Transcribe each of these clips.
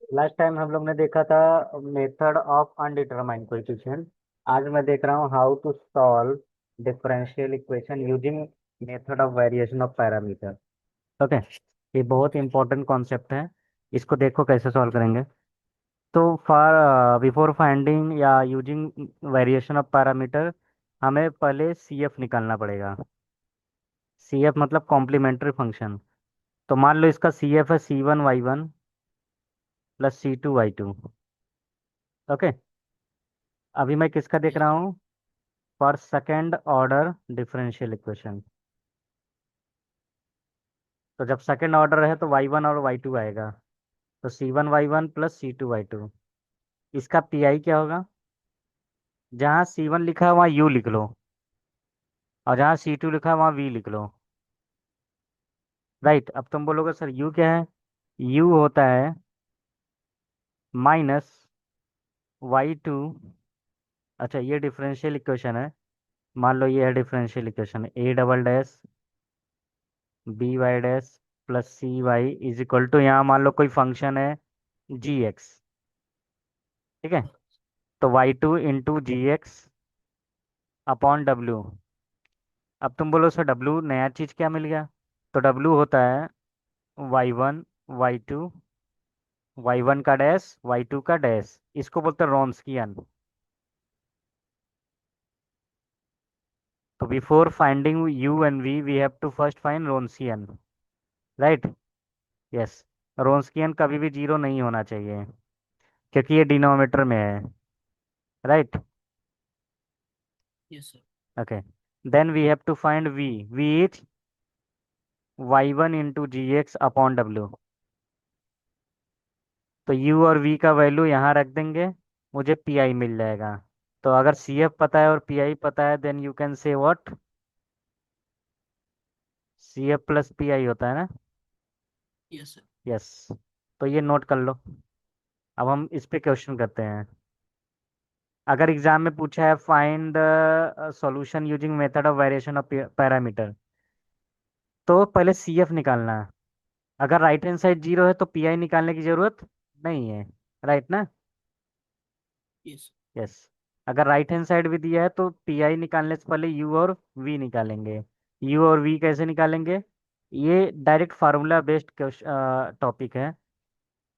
Last time हम लोग ने देखा था मेथड ऑफ अनडिटरमाइंड कोएफिशिएंट। आज मैं देख रहा हूँ how to solve differential equation using method of variation of parameter. Okay, ये बहुत इंपॉर्टेंट कॉन्सेप्ट है। इसको देखो कैसे सॉल्व करेंगे। तो फॉर बिफोर फाइंडिंग या यूजिंग वेरिएशन ऑफ पैरामीटर, हमें पहले सी एफ निकालना पड़ेगा। सी एफ मतलब कॉम्प्लीमेंट्री फंक्शन। तो मान लो इसका सी एफ है C1 Y1 plus C2 Y2। Okay, अभी मैं किसका देख यस रहा सर। हूँ? For second order differential equation. तो जब सेकेंड ऑर्डर है तो Y1 और Y2 आएगा। तो C1 Y1 plus C2 Y2। इसका पी आई क्या होगा? जहाँ C1 लिखा है वहाँ U लिख लो, और जहाँ C2 लिखा है वहाँ V लिख लो। राइट, अब तुम बोलोगे सर U क्या है? U होता है -Y2। अच्छा, ये डिफरेंशियल इक्वेशन है। मान लो ये है differential equation, A double dash B y dash plus C y is equal to, यहाँ मान लो कोई फंक्शन है Gx। ठीक है, तो Y2 × Gx अपॉन W। अब तुम बोलो सर W नया चीज़ क्या मिल गया? तो W होता है Y1 Y2, Y1 का डैश Y2 का डैश। इसको बोलते हैं रॉन्स्कियन। तो before finding U and V we have to first find Wronskian. Right, yes. Wronskian कभी भी जीरो नहीं होना चाहिए क्योंकि ये डिनोमिनेटर में है। Right, yes sir. Okay. Then we have to find V। V is Y1 × Gx upon W। तो U और V का वैल्यू यहाँ रख देंगे, मुझे PI मिल जाएगा। तो अगर CF पता है और PI पता है, then you can say what, CF plus PI होता है ना। Yes sir. यस, तो ये नोट कर लो। अब हम इस पे क्वेश्चन करते हैं। अगर एग्जाम में पूछा है find the solution using method of variation of parameter, तो पहले CF निकालना है। अगर राइट हैंड साइड जीरो है तो PI निकालने की जरूरत नहीं है। राइट ना? यस। यस। अगर राइट हैंड साइड भी दिया है तो PI निकालने से पहले U और V निकालेंगे। U और V कैसे निकालेंगे? ये डायरेक्ट फार्मूला बेस्ड टॉपिक है।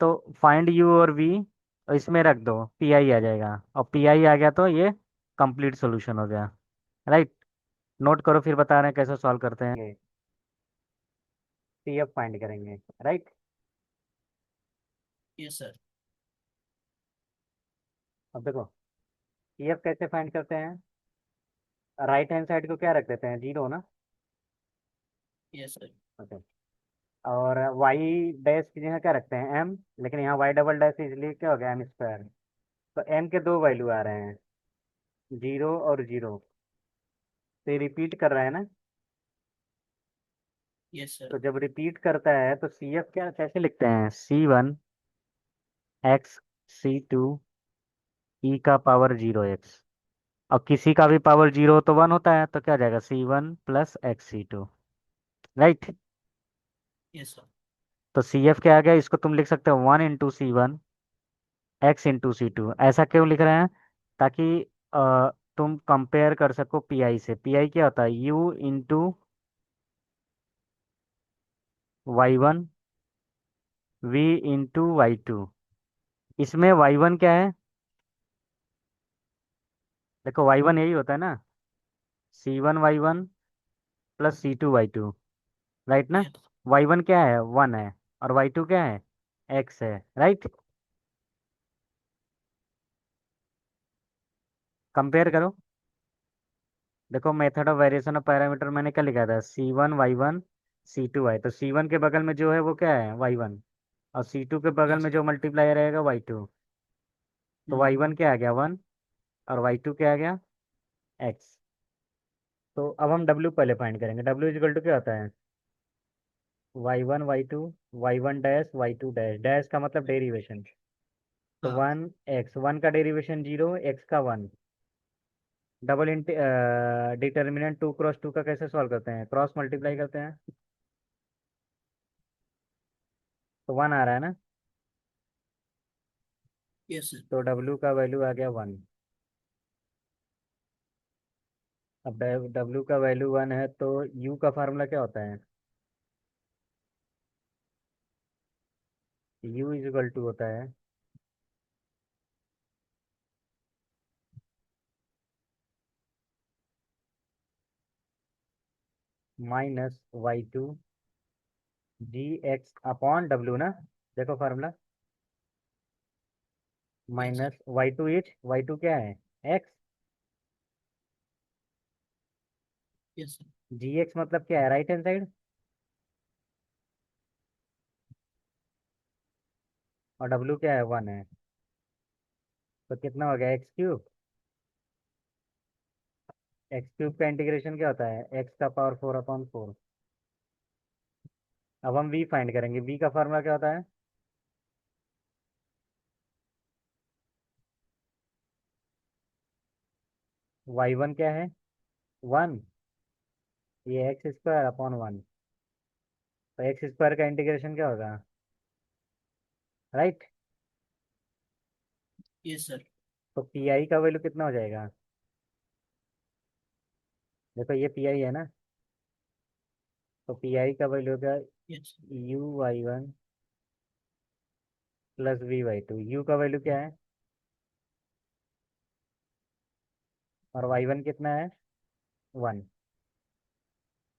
तो फाइंड U और V, और इसमें रख दो, PI आ जाएगा। और PI आ गया तो ये कंप्लीट सॉल्यूशन हो गया। राइट, नोट करो फिर बता रहे हैं कैसे सॉल्व करते हैं। CF फाइंड करेंगे। Right, yes sir. अब देखो CF कैसे फाइंड करते हैं। राइट हैंड साइड को क्या रख देते हैं? जीरो ना। Yes sir. ओके, और वाई डैश की जगह क्या रखते हैं? M। लेकिन यहाँ Y डबल डैश इसलिए क्या हो गया? M²। तो M के दो वैल्यू आ रहे हैं, जीरो और जीरो। तो ये रिपीट कर रहा है ना। Yes sir. तो जब रिपीट करता है तो CF क्या कैसे लिखते हैं? C1 X C2 e⁻0x। और किसी का भी पावर जीरो हो तो वन होता है, तो क्या हो जाएगा? C1 + X C2। Right, yes sir. तो CF क्या आ गया? इसको तुम लिख सकते हो 1 × C1 X × C2। ऐसा क्यों लिख रहे हैं? ताकि तुम कंपेयर कर सको PI से। PI क्या होता है? U × Y1 V × Y2। इसमें Y1 क्या है? देखो Y1 यही होता है ना, C1 Y1 plus C2 Y2। Right ना? यस। Y1 क्या है? वन है। और Y2 क्या है? X है। राइट, कंपेयर करो। देखो method of variation of parameter मैंने क्या लिखा था? C1 Y1 C2 Y। तो C1 के बगल में जो है वो क्या है? Y1। और C2 के बगल यस में सर। जो मल्टीप्लाई रहेगा Y2। तो Y1 क्या आ गया? वन। और Y2 क्या आ गया? X। तो अब हम W पहले फाइंड करेंगे। W इजिकल टू क्या होता है? Y1 Y2 Y1 dash Y2 dash. Dash का मतलब डेरिवेशन। तो हाँ। 1 X, वन का डेरिवेशन जीरो, X का वन। डबल इंट डिटर्मिनेंट 2 × 2 का कैसे सॉल्व करते हैं? क्रॉस मल्टीप्लाई करते हैं। तो वन आ रहा है ना। Yes, sir. तो डब्ल्यू का वैल्यू आ गया 1। अब डब्ल्यू का वैल्यू 1 है तो यू का फार्मूला क्या होता है? यू इज इक्वल टू होता है -y2 जी एक्स अपॉन डब्ल्यू ना। देखो फार्मूला, Yes, sir. -y2 क्या है? एक्स। Yes, sir. जी एक्स मतलब क्या है? Right hand side. और डब्ल्यू क्या है? 1 है। तो कितना हो गया? एक्स क्यूब का इंटीग्रेशन क्या होता है? एक्स का पावर 4/4। अब हम वी फाइंड करेंगे। वी का फार्मूला क्या होता है? y1 क्या है? 1। ये x² अपॉन 1। तो x² का इंटीग्रेशन क्या होगा? राइट। Yes, sir. तो पी आई का वैल्यू कितना हो जाएगा? देखो ये पी आई है ना, तो पी आई का वैल्यू होगा Yes, sir. u/y1 plus v/2। You का वैल्यू क्या है? और y1 कितना है? 1।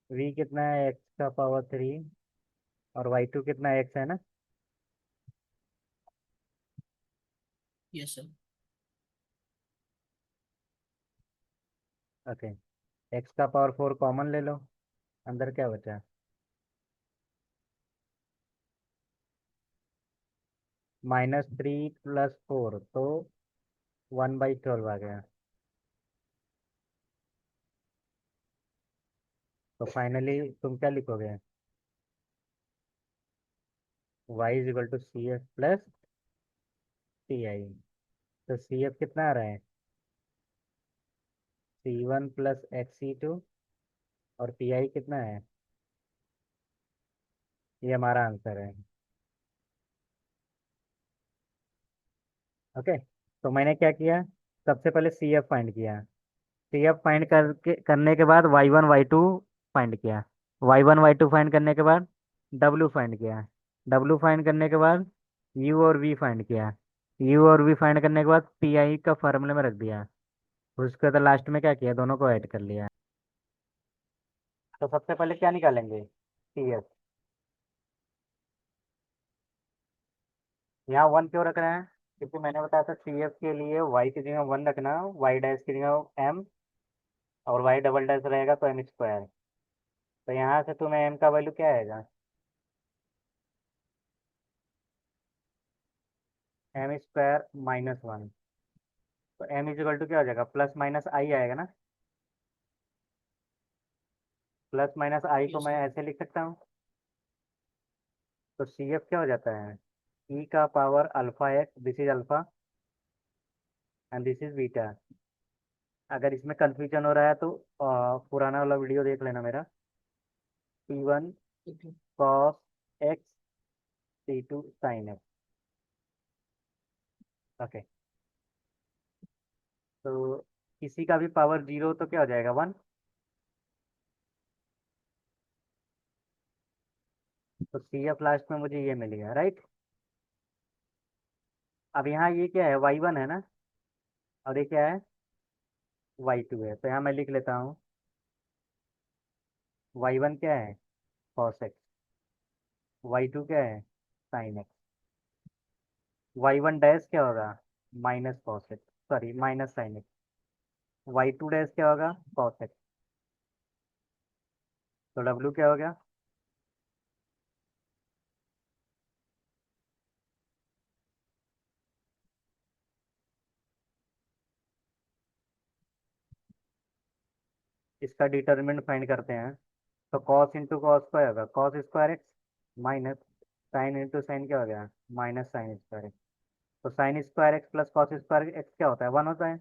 v कितना है? x⁻³ और y2 कितना है? x है ना। Yes, sir. Okay. x⁻4 common ले लो, अंदर क्या बचा? -3 + 4 तो 1/12 आ गया। तो फाइनली तुम क्या लिखोगे? y is equal to C F plus T I. तो सी एफ कितना आ रहा है? C1 + XC2। और पी आई कितना है? ये हमारा आंसर है। ओके। तो मैंने क्या किया? सबसे पहले सी एफ फाइंड किया। सी एफ फाइंड करने के बाद y1 y2 फाइंड किया। y1 y2 फाइंड करने के बाद डब्ल्यू फाइंड किया। डब्ल्यू फाइंड करने के बाद यू और वी फाइंड किया। यू और वी फाइंड करने के बाद पी आई का फार्मूले में रख दिया। उसके बाद लास्ट में क्या किया? दोनों को ऐड कर लिया। तो सबसे पहले क्या निकालेंगे? C F. यहाँ 1 क्यों रख रहे हैं? क्योंकि मैंने बताया था सी एफ के लिए वाई की जगह 1 रखना, वाई डैश की जगह एम, और वाई डबल डैश रहेगा तो m²। तो यहाँ से तुम्हें m का वैल्यू क्या आएगा? m² - 1। तो m इज इक्वल टू क्या हो जाएगा? प्लस माइनस आई आएगा ना। प्लस माइनस आई को Yes, मैं sir. ऐसे लिख सकता हूँ। तो सी एफ क्या हो जाता है? ई का power alpha x, this is alpha and this is beta. अगर इसमें कंफ्यूजन हो रहा है तो पुराना वाला वीडियो देख लेना मेरा। P1 Okay. cos x, P2 sin x। Okay. तो किसी का भी पावर 0 तो क्या हो जाएगा? 1। तो सी एफ लास्ट में मुझे ये मिल गया, राइट। अब यहाँ ये क्या है? y1 है ना, और ये क्या है? y2 है। तो यहाँ मैं लिख लेता हूँ y1 क्या है? cos x। y2 क्या है? sin x। y1 डैश क्या होगा? Minus cos x, sorry minus sin x। y2 dash क्या होगा? cos x। तो w क्या हो गया? इसका डिटर्मिनेंट फाइंड करते हैं। तो cos इंटू कॉस क्या होगा? cos² x minus sine into sine क्या हो गया? Minus sin² x। तो sin² x plus cos² x क्या होता है? 1 होता है।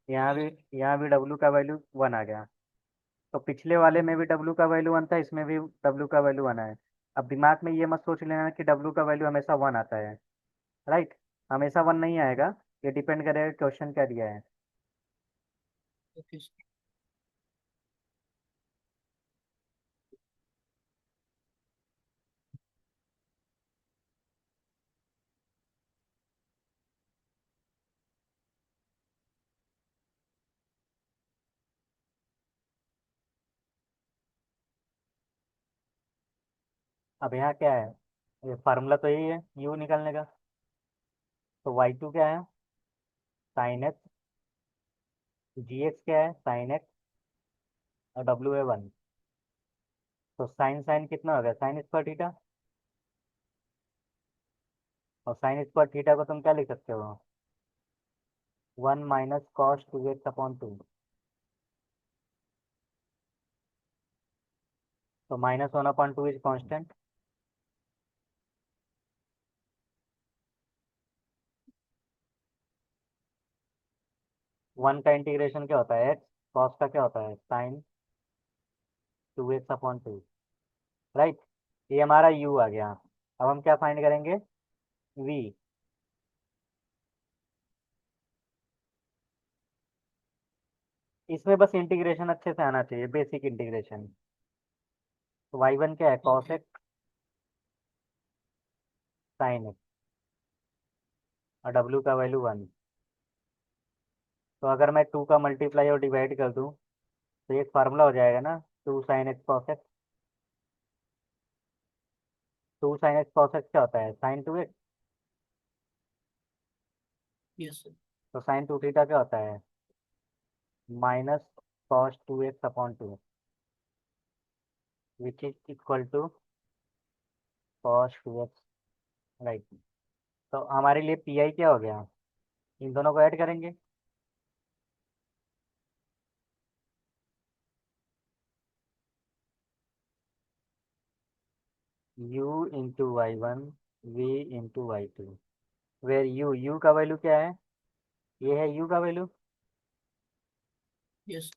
यहाँ भी Yes, यहाँ भी w का वैल्यू 1 आ गया। तो पिछले वाले में भी w का वैल्यू 1 था, इसमें भी w का वैल्यू 1 है। अब दिमाग में ये मत सोच लेना कि w का वैल्यू हमेशा 1 आता है, राइट। हमेशा वन नहीं आएगा, ये डिपेंड करेगा क्वेश्चन क्या दिया है। Okay sir. अब यहाँ क्या है, ये फार्मूला तो यही है यू निकालने का। तो y2 क्या है, साइन एक्स, जी एक्स क्या है, साइन एक्स, और डब्ल्यू है वन। तो साइन साइन कितना हो गया, साइन स्क्वायर थीटा। और साइन स्क्वायर थीटा को तुम क्या लिख सकते हो, 1 - cos 2x/2। तो -1/2 इज कांस्टेंट। वन का इंटीग्रेशन क्या होता है, एक्स, कॉस का क्या होता है, साइन 2x/2। राइट, ये हमारा u आ गया। अब हम क्या फाइंड करेंगे, v। इसमें बस इंटीग्रेशन अच्छे से आना चाहिए, बेसिक इंटीग्रेशन। तो y1 क्या है, cos okay. X, sine x, और w का वैल्यू 1। तो अगर मैं 2 का मल्टीप्लाई और डिवाइड कर दूं तो एक फार्मूला हो जाएगा ना, 2 sin x cos x। 2 sin x cos x क्या होता है, साइन 2x। Yes sir. तो साइन 2 थीटा क्या होता है, -cos 2x/2, which is equal to cos 2x। Right. तो हमारे लिए पी आई क्या हो गया, इन दोनों को ऐड करेंगे। u into y1, v into y2, where u का वैल्यू क्या है, ये है u का वैल्यू। यस।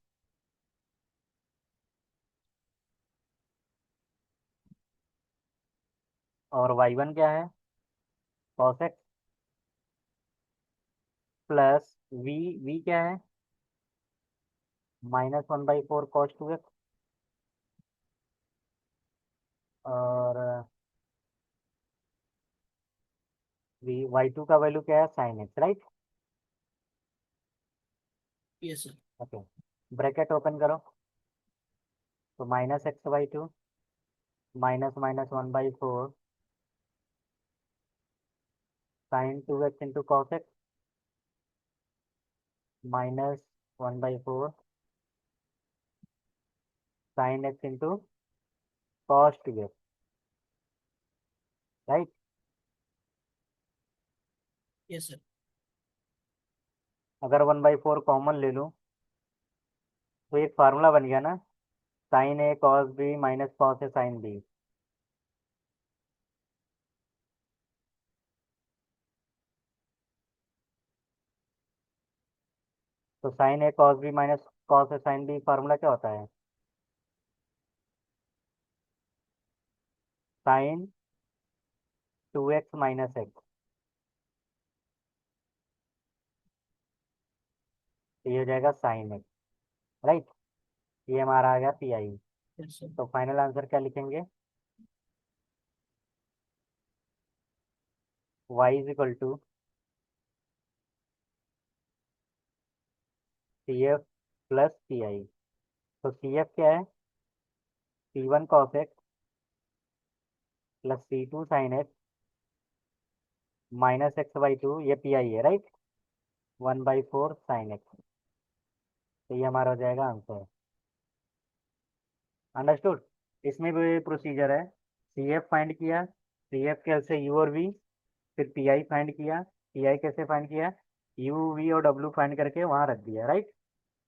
और y1 क्या है, cos x, प्लस v क्या है, -1/4 cos 2x। और y2 का वैल्यू क्या है, sine x. Right. Yes sir. Okay, bracket open करो। तो -x/2 -1/4 sin 2x into cos x, -1/4 sin x into cos 2x। Right. Yes sir. अगर 1/4 कॉमन ले लूँ तो एक फार्मूला बन गया ना, sign A cos B minus cos A sine B. तो sign A cos B minus cos A sine B formula क्या होता है, साइन 2x माइनस एक्स। तो ये हो जाएगा साइन एक्स। राइट, ये हमारा आ गया पी आई। Yes sir. तो फाइनल आंसर क्या लिखेंगे, y is equal to C F plus P I. तो सी एफ क्या है, C1 cos x plus C2 sine x -x/2, ये पी आई है। Right, 1/4 sine x. तो ये हमारा हो जाएगा आंसर। अंडरस्टूड। इसमें भी प्रोसीजर है, सी एफ फाइंड किया, सी एफ के से यू और वी, फिर पी आई फाइंड किया। पी आई कैसे फाइंड किया, यू वी और डब्ल्यू फाइंड करके वहाँ रख दिया। राइट,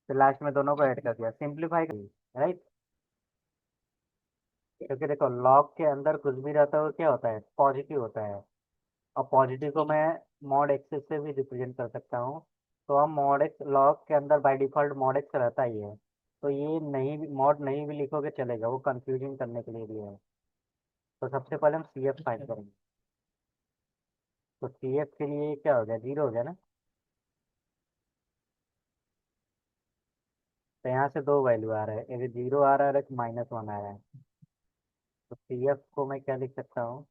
फिर लास्ट में दोनों को ऐड कर दिया, सिंप्लीफाई कर दिया। राइट, क्योंकि देखो लॉग के अंदर कुछ भी रहता है वो क्या होता है, पॉजिटिव होता है। और पॉजिटिव को मैं मॉड एक्स से भी रिप्रेजेंट कर सकता हूँ। तो हम मॉड एक्स लॉग के अंदर बाय डिफॉल्ट मॉड एक्स रहता ही है। तो ये नहीं भी मॉड नहीं भी लिखोगे चलेगा, वो कंफ्यूजिंग करने के लिए भी है। तो सबसे पहले हम सी एफ फाइंड अच्छा। करेंगे। तो सी एफ के लिए क्या हो गया, जीरो हो गया ना। तो यहाँ से दो वैल्यू आ रहा है, एक जीरो आ रहा है और एक -1 आ रहा है। तो सी एफ को मैं क्या लिख सकता हूँ,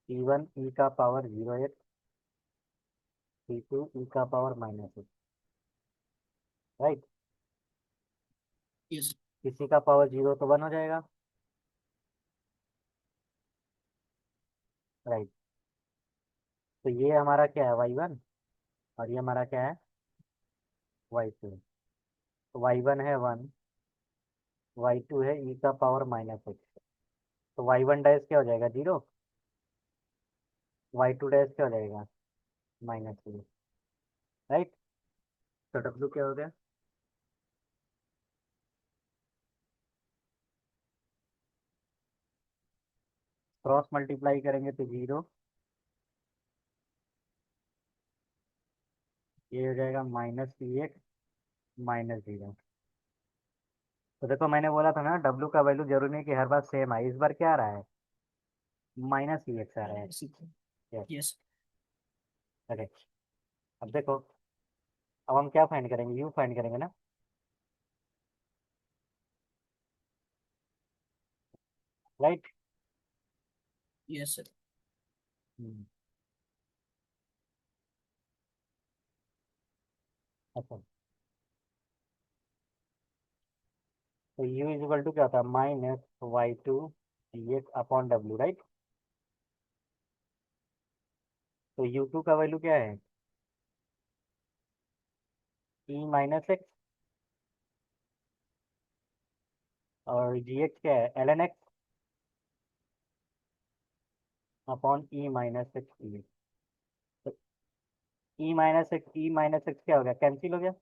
C1 ई का पावर 0 x, C2 ई का पावर -1, राइट। yes, किसी का पावर 0 तो 1 हो जाएगा, राइट। तो ये हमारा क्या है, y1, और ये हमारा क्या है, y2। तो y1 है 1, y2 है ई का पावर -x। तो y1 डैश क्या हो जाएगा, 0, y2 डैश क्या हो जाएगा, -3, राइट। तो W क्या हो गया, क्रॉस मल्टीप्लाई करेंगे तो 0, ये हो जाएगा -3x -0। तो देखो मैंने बोला था ना, W का वैल्यू जरूरी नहीं कि हर बार सेम आए, इस बार क्या आ रहा है, -3x आ रहा है। Yes, yes, okay. अब देखो, अब हम क्या फाइंड करेंगे, U फाइंड करेंगे ना, राइट। yes, sir, अच्छा, तो U इजिकल टू क्या होता है, -y2 dx upon W, right. तो U2 का वैल्यू क्या है, e-x, और gx क्या है, ln x upon e-x dx। तो e-x क्या हो गया, कैंसिल हो गया,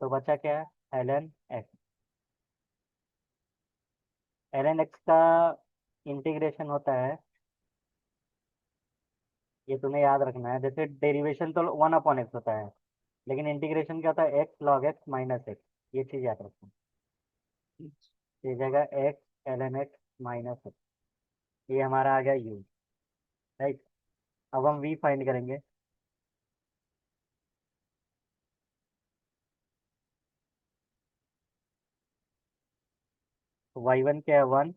तो बचा क्या है, ln x। ln x का इंटीग्रेशन होता है, ये तुम्हें याद रखना है, जैसे डेरिवेशन तो 1/x होता है, लेकिन इंटीग्रेशन क्या होता है, x log x -x, ये चीज़ याद रखना। ये जगह x ln x -x, ये हमारा आ गया u, राइट। अब हम v फाइंड करेंगे। तो y1 क्या है, 1,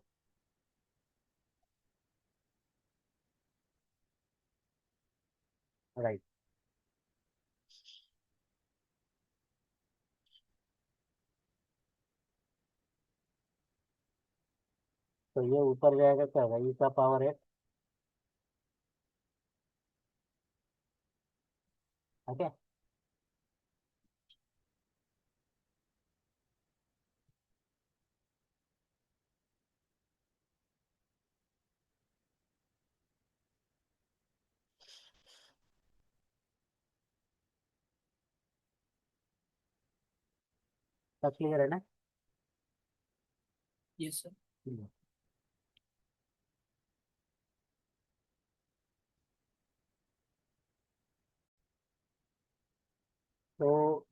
राइट। तो ये ऊपर जाएगा, क्या होगा, e का पावर x, ओके। सब क्लियर है ना। yes, sir, हम्म। तो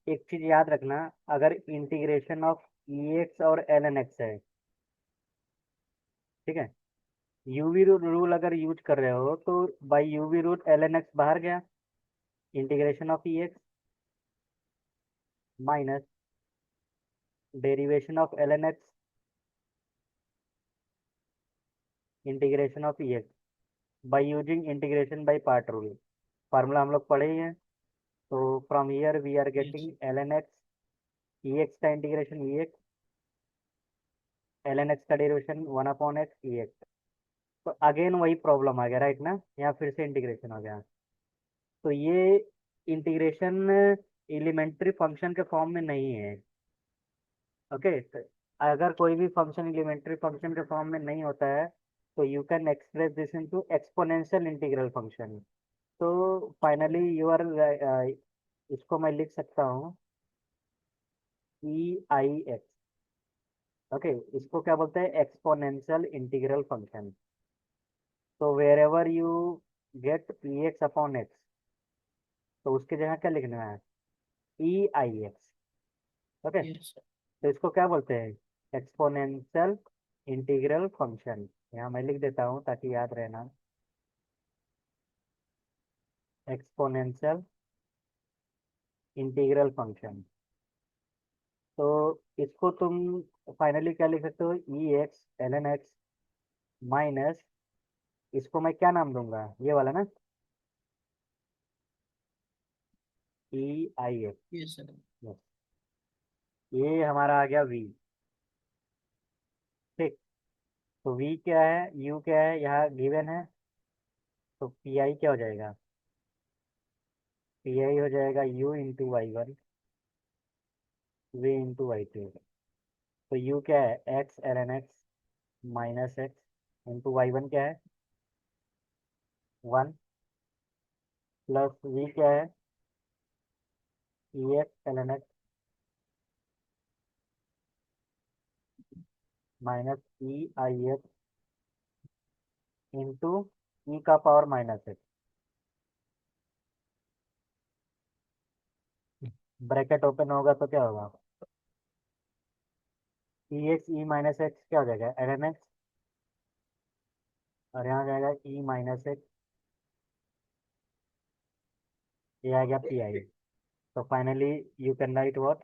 एक चीज याद रखना, अगर इंटीग्रेशन ऑफ EX और LN x है, ठीक है, यूवी रूल अगर यूज कर रहे हो तो by UV root LN x बाहर गया, integration of EX minus derivation of LN x integration of EX by using integration by part rule. Formula हम लोग पढ़े ही हैं। तो from here we are yes, getting LN x, EX का integration EX, LN x का derivation 1/x EX। तो again वही प्रॉब्लम आ गया, राइट ना, यहाँ फिर से इंटीग्रेशन हो गया। तो ये इंटीग्रेशन एलिमेंट्री फंक्शन के फॉर्म में नहीं है, ओके। अगर कोई भी फंक्शन एलिमेंट्री फंक्शन के फॉर्म में नहीं होता है, तो you can express this into exponential integral function. तो फाइनली यू आर, इसको मैं लिख सकता हूँ EIX, ओके। इसको क्या बोलते हैं, एक्सपोनेंशियल इंटीग्रल फंक्शन। तो wherever you get EX upon x, तो उसके जगह क्या लिखना है, EIX, ओके। yes, sir, तो इसको क्या बोलते हैं, एक्सपोनेंशियल इंटीग्रल फंक्शन। यहाँ मैं लिख देता हूँ ताकि याद रहना। Exponential integral function. तो इसको तुम फाइनली क्या लिख सकते हो, e x l n x minus, इसको मैं क्या नाम दूंगा, ये वाला ना, e i x. Yes, sir. ये हमारा आ गया वी। ठीक। तो वी क्या है, यू क्या है, यहाँ गिवन है। तो पी आई क्या हो जाएगा, पी आई हो जाएगा u into y one, v into y two. तो यू क्या है, x l n x minus x into y one क्या है, वन, प्लस वी क्या है, e x l n x minus e i x into e का power minus x. Bracket open होगा तो क्या होगा, e x e minus x क्या हो जाएगा, एल एन एक्स, और यहाँ जाएगा ई माइनस एक्स, ये आ गया पी आई। तो finally you can write what,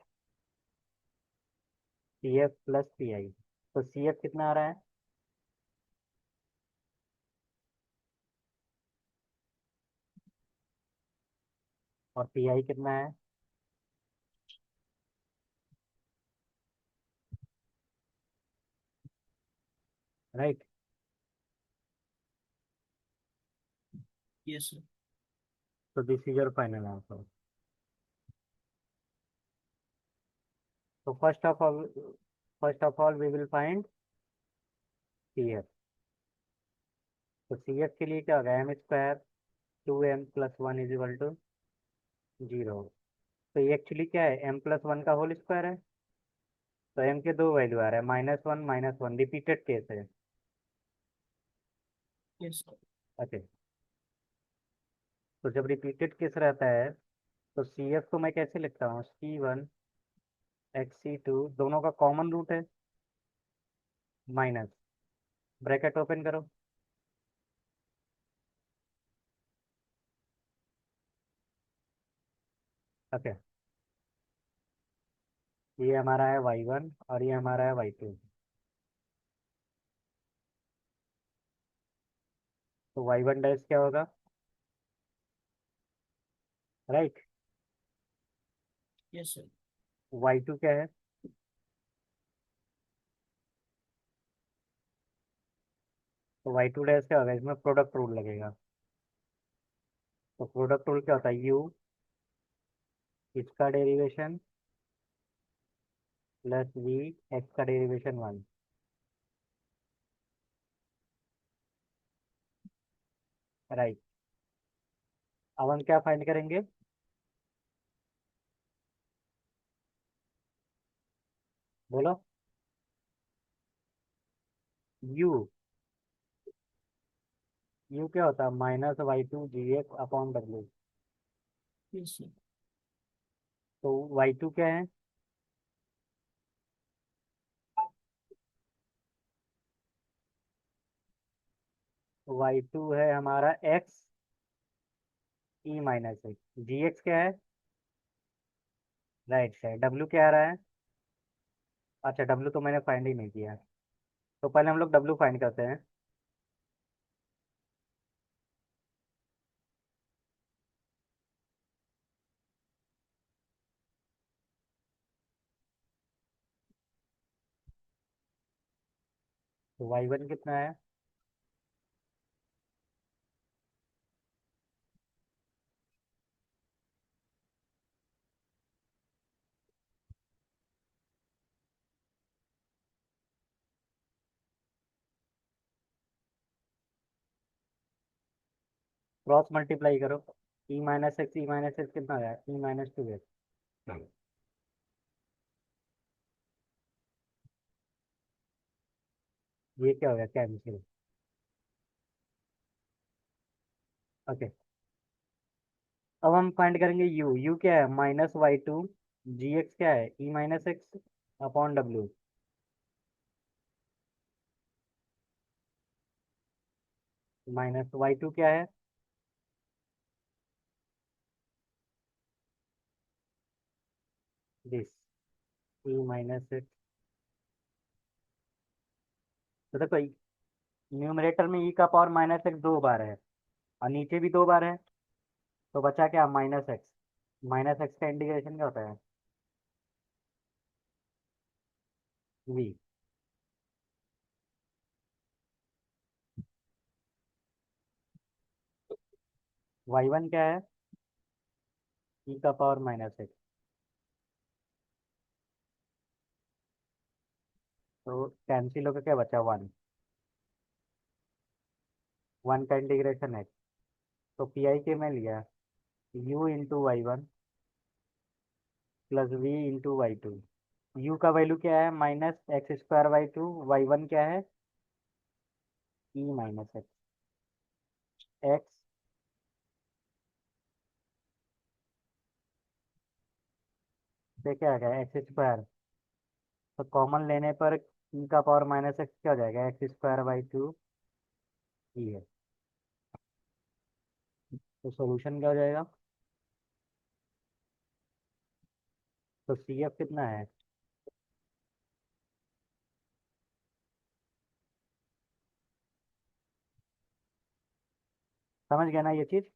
C F plus P I. तो सी एफ कितना आ रहा है, और पी आई कितना है, राइट। Yes, sir. तो this is your final answer. तो first of all we will find C F. तो सी एफ के लिए क्या होगा, m square two m plus one is equal to zero. तो ये एक्चुअली क्या है, एम प्लस वन का होल स्क्वायर है। तो एम के दो वैल्यू आ रहा है, माइनस वन रिपीटेड केस है। Yes, sir. ओके। तो जब रिपीटेड केस रहता है तो सी एफ को मैं कैसे लिखता हूँ, c one x c two, दोनों का कॉमन रूट है माइनस, ब्रैकेट ओपन करो। ओके। ये हमारा है वाई वन और ये हमारा है वाई टू। तो वाई वन डैश क्या होगा, right. Yes, sir. Y two क्या है, तो वाई टू डैश क्या होगा, इसमें प्रोडक्ट रूल लगेगा। तो प्रोडक्ट रूल क्या होता है, यू, इसका डेरिवेशन प्लस वी, एक्स का डेरिवेशन वन। राइट। अब हम क्या फाइंड करेंगे, बोलो। यू, यू क्या होता है, minus y two g x upon डब्ल्यू। Yes, sir. तो वाई टू क्या है, वाई टू है हमारा x e minus x, g x क्या है, राइट है, डब्ल्यू क्या आ रहा है, अच्छा डब्ल्यू तो मैंने फाइंड ही नहीं किया। तो पहले हम लोग डब्ल्यू फाइंड करते हैं। तो वाई वन कितना है, क्रॉस मल्टीप्लाई करो, ई माइनस एक्स कितना है, ई माइनस टू एक्स। ये क्या हो गया, कैंसिल। ओके। अब हम फाइंड करेंगे यू, यू क्या है, minus y two, g x क्या है, e minus x upon W. Minus y2 क्या है? This e minus x. तो देखो न्यूमरेटर में e का पावर माइनस एक्स 2 बार है और नीचे भी 2 बार है, तो बचा क्या? Minus x. माइनस एक्स का इंटीग्रेशन क्या होता है? v। y1 क्या है? e का पावर माइनस एक्स। तो कैंसिल होकर क्या बचा? 1। 1 का इंटीग्रेशन है, तो पी आई के में लिया u into y1 plus v into y2। u का वैल्यू क्या है? Minus x square y2। y1 क्या है? e minus x. एक्स से क्या आ गया? X square. तो कॉमन लेने पर e का पावर माइनस एक्स क्या हो जाएगा? एक्स स्क्वायर बाई 2 ई है। तो सोल्यूशन क्या हो जाएगा? तो सी एफ कितना है? समझ गया ना ये चीज?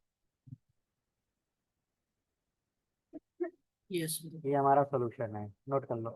Yes, bro. ये हमारा सोल्यूशन है, नोट कर लो।